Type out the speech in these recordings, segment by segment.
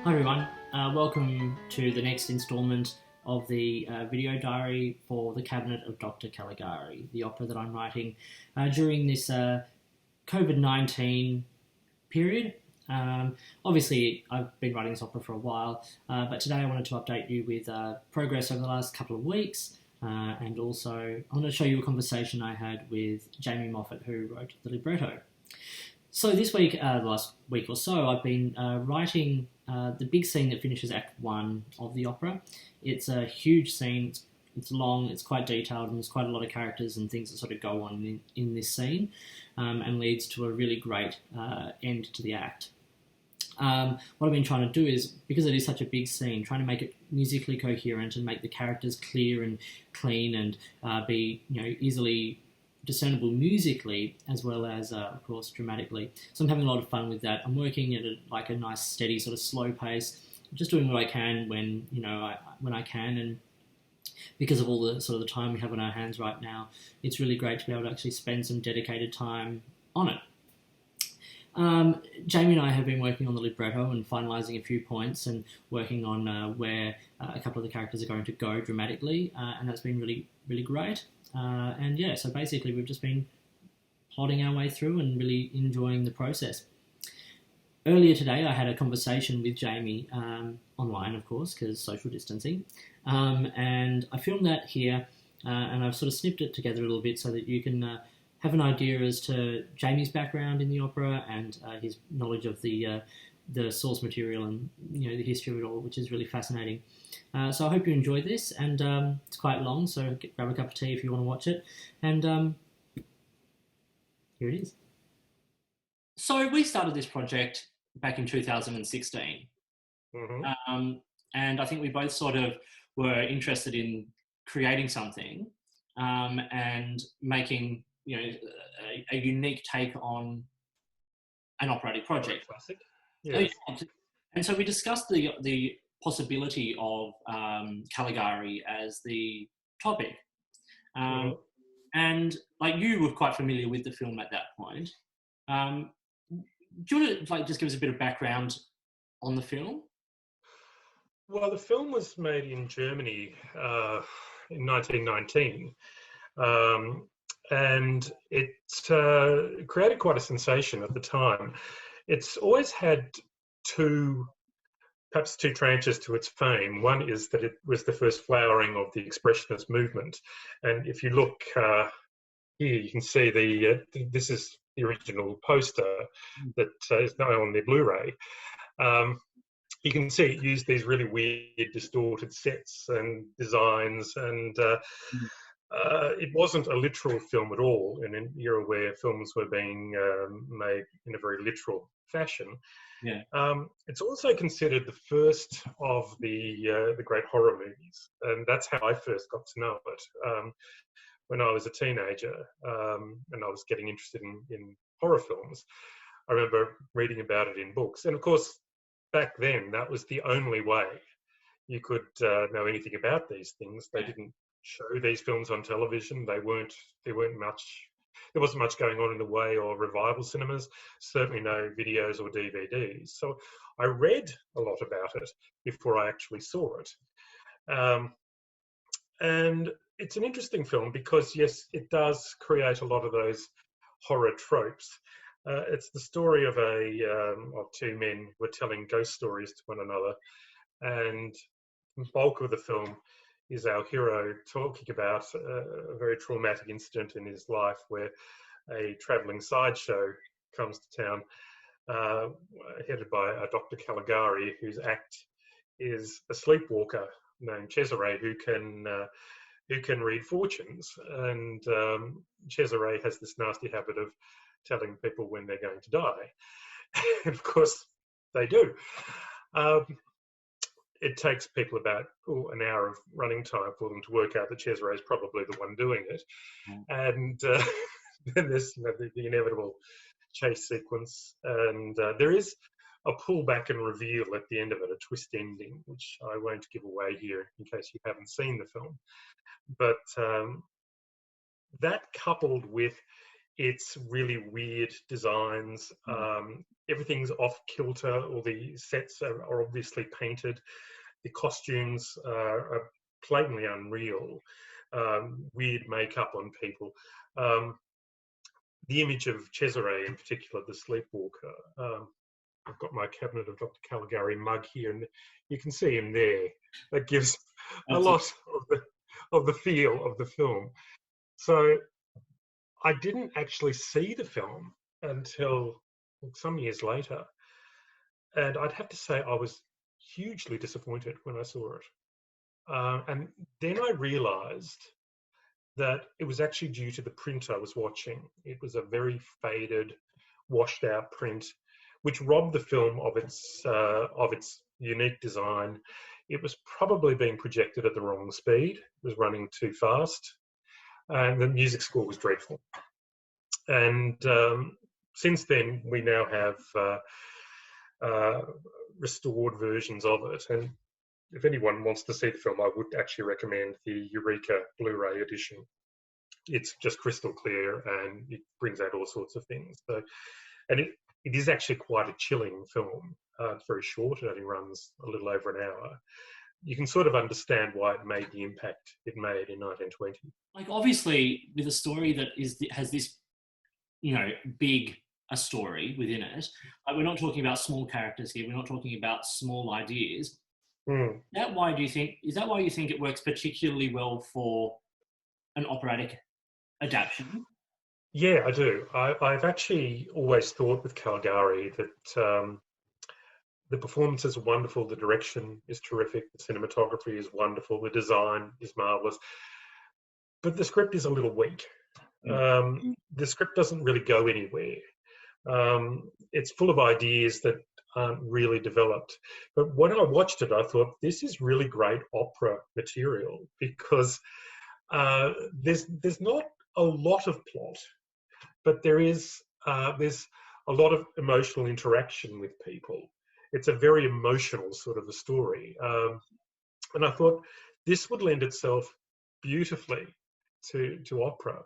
Hi everyone, welcome to the next instalment of the video diary for The Cabinet of Dr. Caligari, the opera that I'm writing during this COVID-19 period. Obviously, I've been writing this opera for a while, but today I wanted to update you with progress over the last couple of weeks, and also I want to show you a conversation I had with Jamie Moffat, who wrote the libretto. So this week, the last week or so, I've been writing the big scene that finishes Act 1 of the opera. It's a huge scene, it's long, it's quite detailed, and there's quite a lot of characters and things that sort of go on in this scene, and leads to a really great end to the act. What I've been trying to do is, because it is such a big scene, trying to make it musically coherent and make the characters clear and clean and be easily discernible musically as well as, of course, dramatically. So I'm having a lot of fun with that. I'm working at a nice, steady, sort of slow pace, just doing what I can when I can, and because of all the sort of the time we have on our hands right now, it's really great to be able to actually spend some dedicated time on it. Jamie and I have been working on the libretto and finalising a few points and working on where a couple of the characters are going to go dramatically, and that's been really, really great. So basically we've just been plodding our way through and really enjoying the process. Earlier today I had a conversation with Jamie, online of course, because social distancing, and I filmed that here, and I've sort of snipped it together a little bit so that you can have an idea as to Jamie's background in the opera and his knowledge of the source material and the history of it all, which is really fascinating. So I hope you enjoyed this, and it's quite long, so grab a cup of tea if you want to watch it. And here it is. So we started this project back in 2016, and I think we both sort of were interested in creating something and making a unique take on an operatic project. Classic. Yes. And so we discussed the possibility of Caligari as the topic. And like, you were quite familiar with the film at that point. Do you want to just give us a bit of background on the film? Well, the film was made in Germany in 1919, and it created quite a sensation at the time. It's always had perhaps two tranches to its fame. One is that it was the first flowering of the Expressionist movement. And if you look here, you can see this is the original poster that is now on the Blu-ray. You can see it used these really weird, distorted sets and designs, and it wasn't a literal film at all in an era where films were being made in a very literal fashion. Yeah. It's also considered the first of the great horror movies, and that's how I first got to know it. When I was a teenager and I was getting interested in horror films, I remember reading about it in books. And of course, back then, that was the only way you could know anything about these things. They didn't show these films on television. There wasn't much going on in the way of revival cinemas, certainly no videos or DVDs. So I read a lot about it before I actually saw it. And it's an interesting film because, yes, it does create a lot of those horror tropes. It's the story of two men who are telling ghost stories to one another, and the bulk of the film is our hero talking about a very traumatic incident in his life where a travelling sideshow comes to town, headed by Dr. Caligari, whose act is a sleepwalker named Cesare who can read fortunes. And Cesare has this nasty habit of telling people when they're going to die. And of course, they do. It takes people about an hour of running time for them to work out that Cesare is probably the one doing it. And then there's the inevitable chase sequence. And there is a pullback and reveal at the end of it, a twist ending, which I won't give away here in case you haven't seen the film. But that, coupled with its really weird designs, everything's off kilter. All the sets are obviously painted. The costumes are blatantly unreal. Weird makeup on people. The image of Cesare in particular, the sleepwalker. I've got my cabinet of Dr. Caligari mug here, and you can see him there. That gives a lot of the feel of the film. So I didn't actually see the film until some years later, and I'd have to say I was hugely disappointed when I saw it. And then I realised that it was actually due to the print I was watching. It was a very faded, washed out print, which robbed the film of its unique design. It was probably being projected at the wrong speed. It was running too fast, and the music score was dreadful. And since then, we now have restored versions of it. And if anyone wants to see the film, I would actually recommend the Eureka Blu-ray edition. It's just crystal clear, and it brings out all sorts of things. So, and it is actually quite a chilling film. It's very short. It only runs a little over an hour. You can sort of understand why it made the impact it made in 1920. Like, obviously, with a story that has this, big a story within it, like, we're not talking about small characters here. We're not talking about small ideas. Mm. Is that why you think it works particularly well for an operatic adaptation? Yeah, I do. I've actually always thought with Caligari that the performances are wonderful, the direction is terrific, the cinematography is wonderful, the design is marvellous, but the script is a little weak. The script doesn't really go anywhere. It's full of ideas that aren't really developed. But when I watched it, I thought, this is really great opera material, because there's not a lot of plot, but there's a lot of emotional interaction with people. It's a very emotional sort of a story. And I thought this would lend itself beautifully to opera.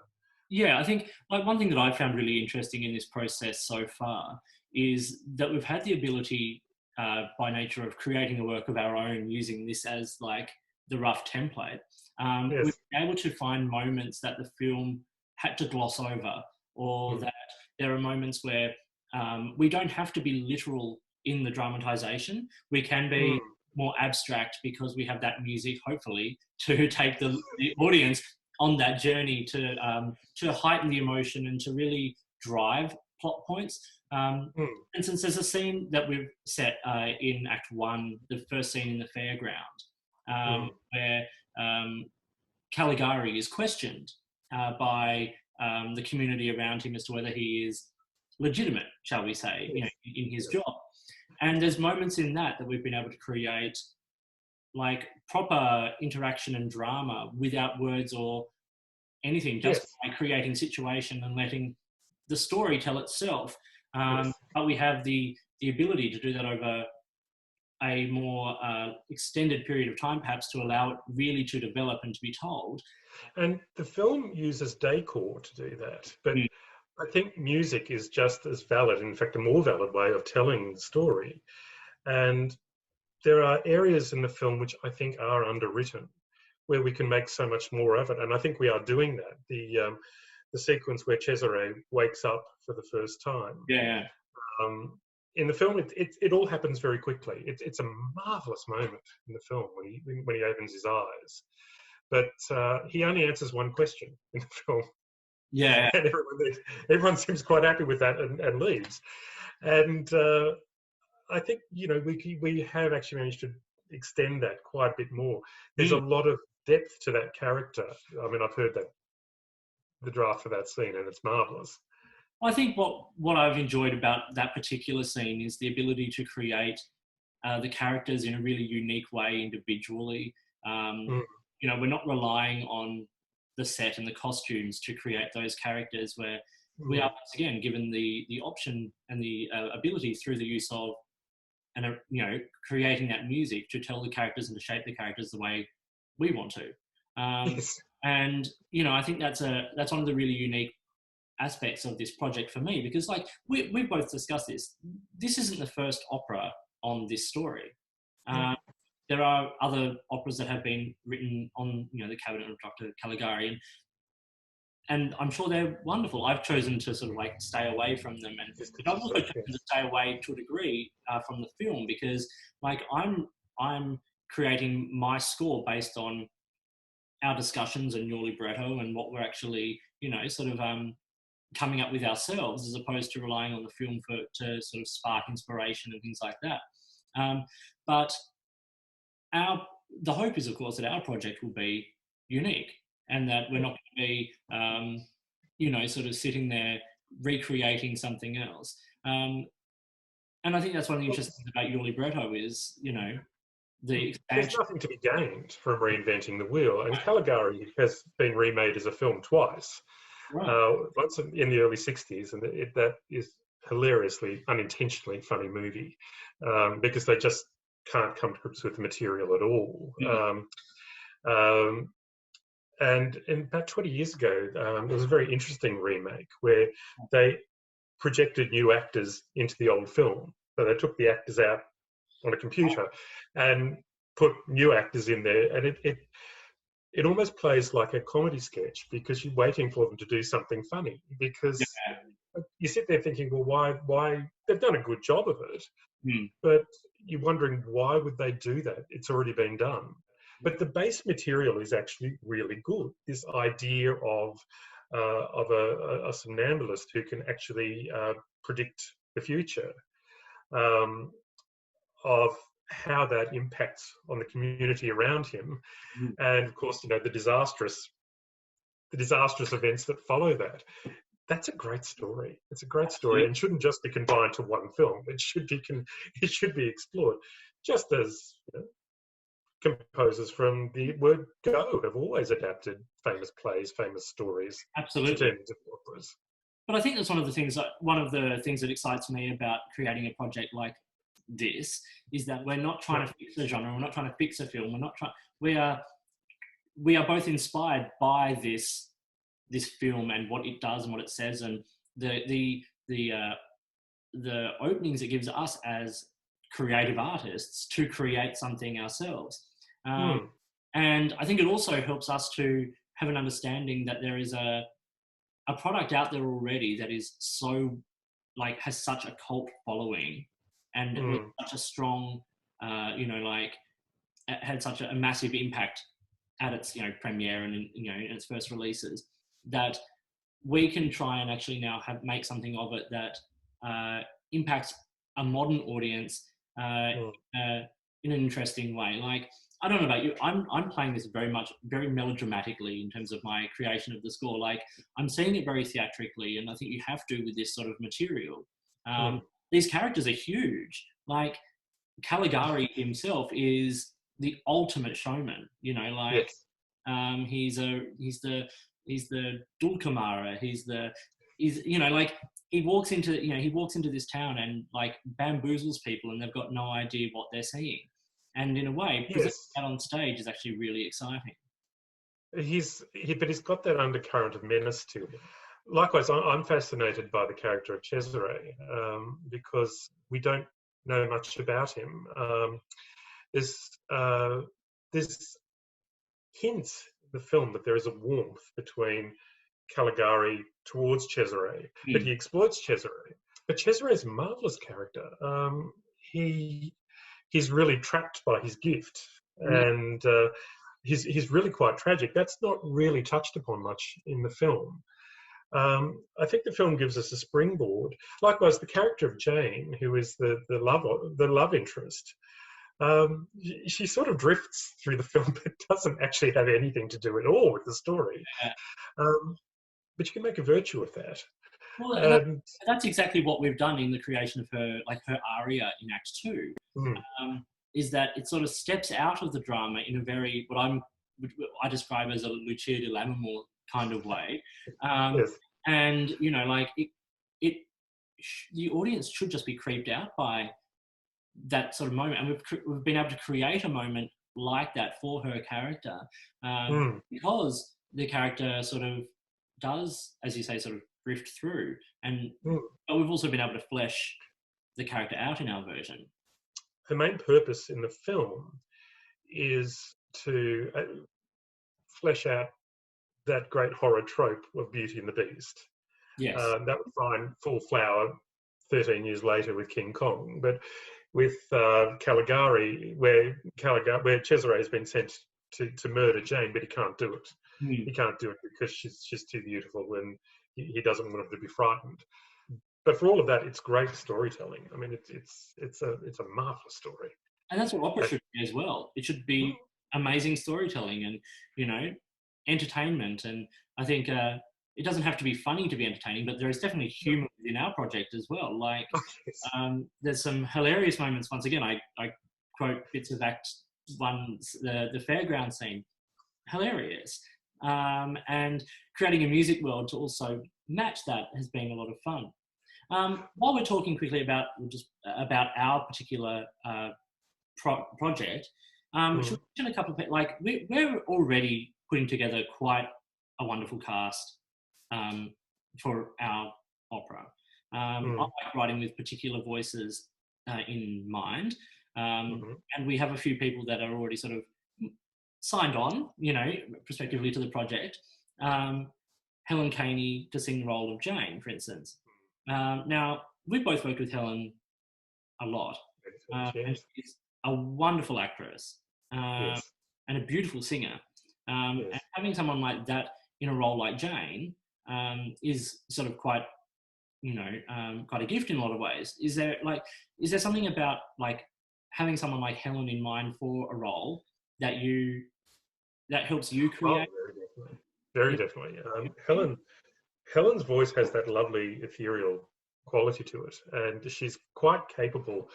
Yeah, I think, like, one thing that I've found really interesting in this process so far is that we've had the ability, by nature of creating a work of our own, using this as like the rough template, Yes. we've been able to find moments that the film had to gloss over, or that there are moments where we don't have to be literal in the dramatization. We can be more abstract, because we have that music, hopefully, to take the audience on that journey to heighten the emotion and to really drive plot points. And since there's a scene that we've set in Act 1, the first scene in the fairground, where Caligari is questioned by the community around him as to whether he is legitimate, shall we say, in his job. And there's moments in that we've been able to create like proper interaction and drama without words or anything, just by creating situation and letting the story tell itself. But we have the ability to do that over a more extended period of time, perhaps, to allow it really to develop and to be told. And the film uses decor to do that, but I think music is just as valid, in fact, a more valid way of telling the story. And there are areas in the film which I think are underwritten, where we can make so much more of it. And I think we are doing that. The sequence where Cesare wakes up for the first time. Yeah. In the film, it all happens very quickly. It's a marvelous moment in the film when he opens his eyes. But he only answers one question in the film. Yeah. And everyone seems quite happy with that and leaves. And I think, we have actually managed to extend that quite a bit more. There's a lot of depth to that character. I mean, I've heard the draft for that scene, and it's marvellous. I think what I've enjoyed about that particular scene is the ability to create the characters in a really unique way individually. We're not relying on the set and the costumes to create those characters, where we are, once again, given the option and the ability through the use of creating that music to tell the characters and to shape the characters the way we want to. And I think that's one of the really unique aspects of this project for me, because like we've both discussed this. This isn't the first opera on this story. There are other operas that have been written on, the cabinet of Dr. Caligari, and I'm sure they're wonderful. I've chosen to sort of like stay away from them, and I've also chosen to stay away to a degree from the film, because like I'm creating my score based on our discussions and your libretto and what we're actually, sort of coming up with ourselves, as opposed to relying on the film to sort of spark inspiration and things like that. But the hope is, of course, that our project will be unique, and that we're not going to be, sort of sitting there recreating something else. And I think that's one of the interesting things about your libretto is, the expansion. There's nothing to be gained from reinventing the wheel, and Caligari has been remade as a film twice. Right. Once in the early 60s, and that is hilariously, unintentionally funny movie, because they just can't come to grips with the material at all. And about 20 years ago, there was a very interesting remake where they projected new actors into the old film. So they took the actors out on a computer and put new actors in there, and it almost plays like a comedy sketch, because you're waiting for them to do something funny, because you sit there thinking, well, why they've done a good job of it, but you're wondering, why would they do that? It's already been done. But the base material is actually really good. This idea of a somnambulist who can actually predict the future, of how that impacts on the community around him, and of course, the disastrous events that follow that. That's a great story. It's a great story, and shouldn't just be confined to one film. It should be explored, just as composers from the word go have always adapted famous plays, famous stories, absolutely, to turn into operas. But I think that's one of the things that excites me about creating a project like this, is that we're not trying to fix the genre, we're not trying to fix a film, we are both inspired by this film and what it does and what it says, and the openings it gives us as creative artists to create something ourselves. And I think it also helps us to have an understanding that there is a product out there already that is so, like, has such a cult following, and with such a strong, had such a massive impact at its, premiere and in its first releases, that we can try and actually now make something of it that impacts a modern audience in an interesting way. Like, I don't know about you, I'm playing this very melodramatically in terms of my creation of the score. Like, I'm seeing it very theatrically, and I think you have to with this sort of material. These characters are huge. Like, Caligari himself is the ultimate showman. Like, he's the Dulcamara. Like, he walks into this town and like bamboozles people, and they've got no idea what they're seeing. And in a way, presenting that on stage is actually really exciting. But he's got that undercurrent of menace to him. Likewise, I'm fascinated by the character of Cesare, because we don't know much about him. There's hints in the film that there is a warmth between Caligari towards Cesare, but he exploits Cesare. But Cesare is a marvelous character. He's really trapped by his gift, and he's really quite tragic. That's not really touched upon much in the film. I think the film gives us a springboard. Likewise, the character of Jane, who is the love interest, she sort of drifts through the film, but doesn't actually have anything to do at all with the story. But you can make a virtue of that. Well, that's exactly what we've done in the creation of her aria in Act 2. Is that it sort of steps out of the drama in a very, what I describe as a Lucia di Lammermoor kind of way. And, like, the audience should just be creeped out by that sort of moment. And we've been able to create a moment like that for her character, because the character sort of does, as you say, sort of drift through, and Mm. but we've also been able to flesh the character out in our version. Her main purpose in the film is to flesh out that great horror trope of Beauty and the Beast. Yes. That would find full flower 13 years later with King Kong, but with Caligari, where Cesare has been sent to murder Jane, but he can't do it. Mm. He can't do it because she's too beautiful, and he doesn't want her to be frightened. But for all of that, it's great storytelling. I mean, it's a marvelous story. And that's what opera should be as well. It should be amazing storytelling and, you know, entertainment. And I think it doesn't have to be funny to be entertaining, but there is definitely humour within our project as well. Like, there's some hilarious moments. Once again, I quote bits of Act 1, the fairground scene. Hilarious. And creating a music world to also match that has been a lot of fun. While we're talking quickly about our particular project, should we mention a couple of like we're already putting together quite a wonderful cast for our opera. I like writing with particular voices in mind, and we have a few people that are already sort of signed on, you know, prospectively to the project. Helen Caney to sing the role of Jane, for instance. Now, we've both worked with Helen a lot. And she's a wonderful actress and a beautiful singer. And having someone like that in a role like Jane is sort of quite, you know, quite a gift in a lot of ways. Is there something about like having someone like Helen in mind for a role that helps you create? Oh, very definitely. Helen's voice has that lovely ethereal quality to it, and she's quite capable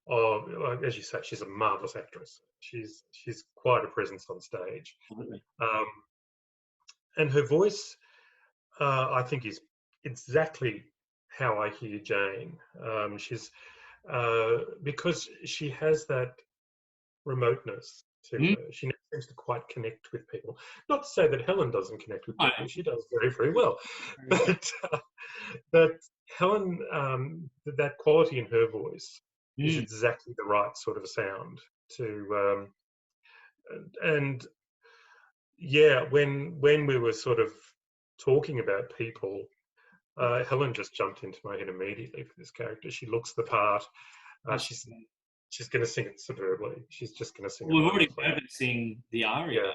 of, as you say, she's a marvelous actress. She's quite a presence on stage. And her voice, I think, is exactly how I hear Jane. She's because she has that remoteness to her. She never seems to quite connect with people. Not to say that Helen doesn't connect with people; she does very, very well. But Helen, that quality in her voice is exactly the right sort of sound to. And yeah, when we were sort of talking about people, Helen just jumped into my head immediately for this character. She looks the part. She's going to sing it superbly. She's just going to sing. Well, we've already heard her sing the aria,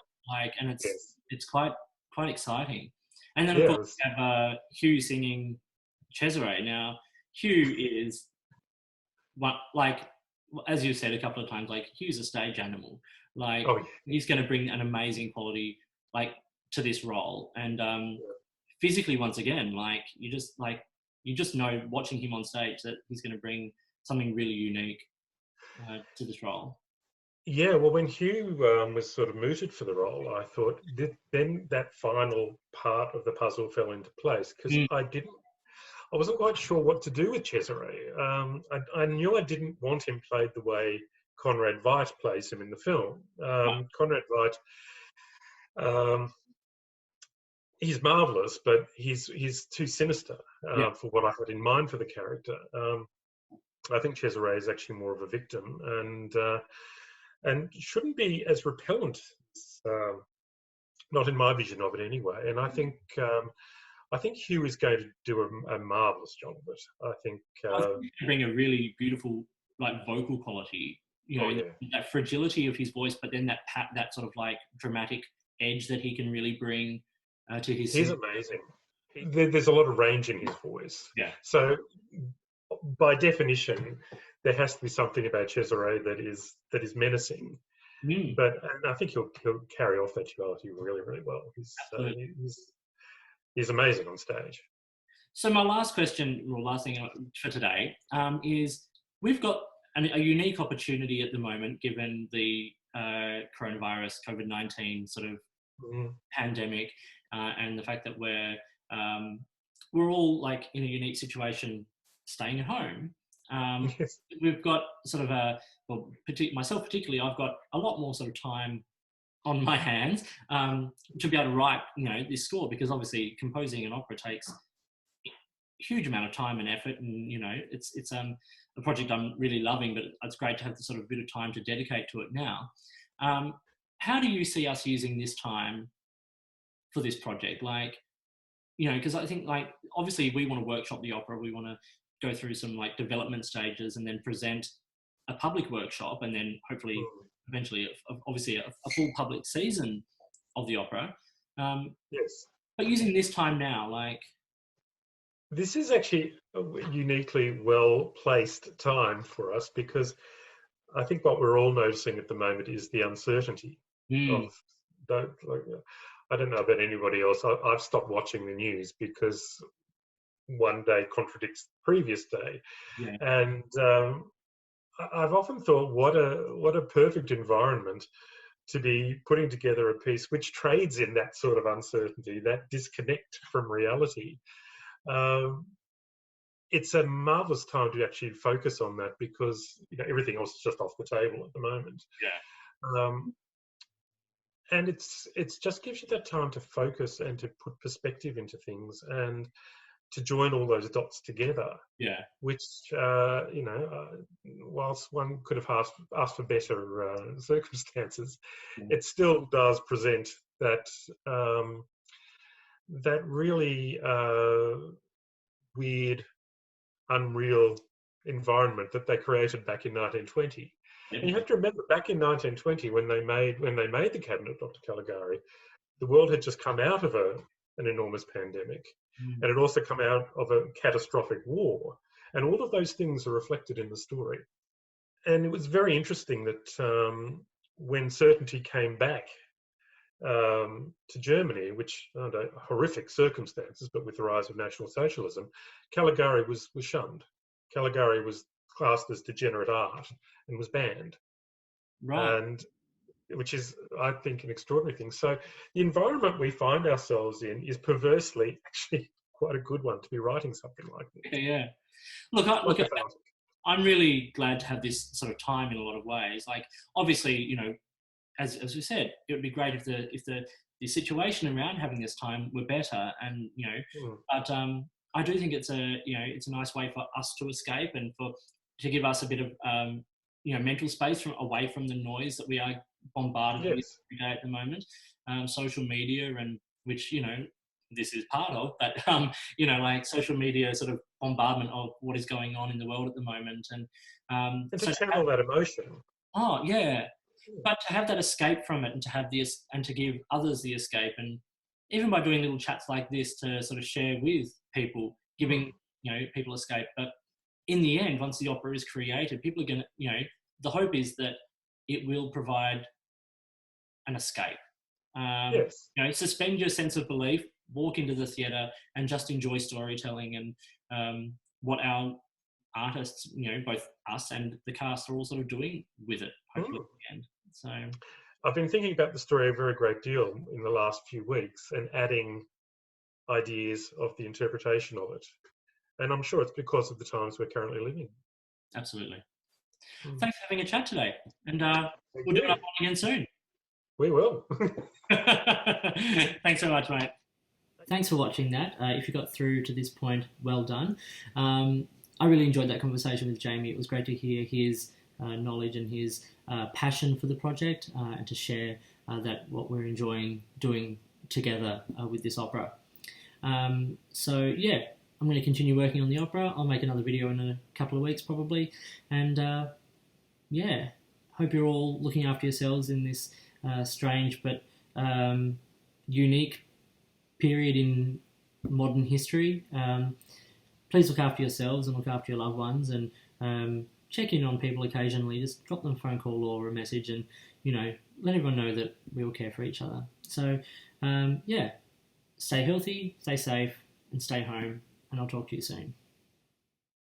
and it's quite exciting. And then of course we have Hugh singing Cesare. Now Hugh is as you said a couple of times, like Hugh's a stage animal. Like he's going to bring an amazing quality to this role, and physically once again, you just know watching him on stage that he's going to bring something really unique to this role. Yeah, well, when Hugh was sort of mooted for the role, I thought then that final part of the puzzle fell into place, because I wasn't quite sure what to do with Cesare. I knew I didn't want him played the way Conrad Veidt plays him in the film. Conrad Veidt, he's marvelous, but he's too sinister for what I had in mind for the character. I think Cesare is actually more of a victim, and shouldn't be as repellent, not in my vision of it anyway. And I think Hugh is going to do a marvelous job of it. I think bring a really beautiful vocal quality, you know, that fragility of his voice, but then that sort of dramatic edge that he can really bring to his. He's amazing. There's a lot of range in his voice. Yeah. So by definition, there has to be something about Cesare that is menacing. But I think he'll carry off that duality really, really well. He's amazing on stage. So my last question, or last thing for today, is we've got a unique opportunity at the moment, given the coronavirus, COVID-19 sort of pandemic, and the fact that we're all in a unique situation, staying at home. We've got sort of myself particularly, I've got a lot more sort of time on my hands to be able to write, this score, because obviously composing an opera takes a huge amount of time and effort, and it's a project I'm really loving, but it's great to have the sort of bit of time to dedicate to it now. How do you see us using this time for this project? Like, because I think, like, obviously we want to workshop the opera, we want to go through some like development stages and then present a public workshop, and then hopefully eventually obviously a full public season of the opera. Yes. But using this time now, like, This is actually a uniquely well-placed time for us, because I think what we're all noticing at the moment is the uncertainty of, I don't know about anybody else. I've stopped watching the news because one day contradicts the previous day. Yeah. And I've often thought, what a perfect environment to be putting together a piece which trades in that sort of uncertainty, that disconnect from reality. It's a marvelous time to actually focus on that, because everything else is just off the table at the moment. Yeah. And it's just gives you that time to focus and to put perspective into things, and to join all those dots together. Yeah. Which whilst one could have asked for better circumstances, it still does present that that really weird, unreal environment that they created back in 1920. And you have to remember, back in 1920, when they made the cabinet, Dr. Caligari, the world had just come out of an enormous pandemic, and it also come out of a catastrophic war, and all of those things are reflected in the story. And it was very interesting that when certainty came back to Germany, which under horrific circumstances, but with the rise of National Socialism, Caligari was shunned. Caligari was classed as degenerate art and was banned. Right. And which is, I think, an extraordinary thing. So the environment we find ourselves in is perversely actually quite a good one to be writing something like this. Yeah. Look, I'm really glad to have this sort of time in a lot of ways. Like, obviously, as we said, it would be great if the situation around having this time were better, and but I do think it's a nice way for us to escape, and to give us a bit of mental space away from the noise that we are bombarded with every day at the moment. Social media, and which this is part of, but like social media sort of bombardment of what is going on in the world at the moment, and to channel that emotion. Oh yeah. But to have that escape from it, and to have this, and to give others the escape, and even by doing little chats like this to sort of share with people, giving people escape. But in the end, once the opera is created, people are going to, the hope is that it will provide an escape. Yes. Suspend your sense of belief, walk into the theatre, and just enjoy storytelling, and what our artists, both us and the cast, are all sort of doing with it, hopefully at the end. So I've been thinking about the story a very great deal in the last few weeks, and adding ideas of the interpretation of it. And I'm sure it's because of the times we're currently living. Absolutely. Thanks for having a chat today, and we'll do it again soon. We will. Thanks so much, mate. Thanks for watching that. If you got through to this point, well done. I really enjoyed that conversation with Jamie. It was great to hear his knowledge and his passion for the project, and to share that what we're enjoying doing together with this opera. So yeah, I'm going to continue working on the opera. I'll make another video in a couple of weeks probably, and yeah, hope you're all looking after yourselves in this strange but unique period in modern history. Please look after yourselves and look after your loved ones, and check in on people occasionally. Just drop them a phone call or a message, and let everyone know that we all care for each other. So yeah, stay healthy, stay safe, and stay home, and I'll talk to you soon.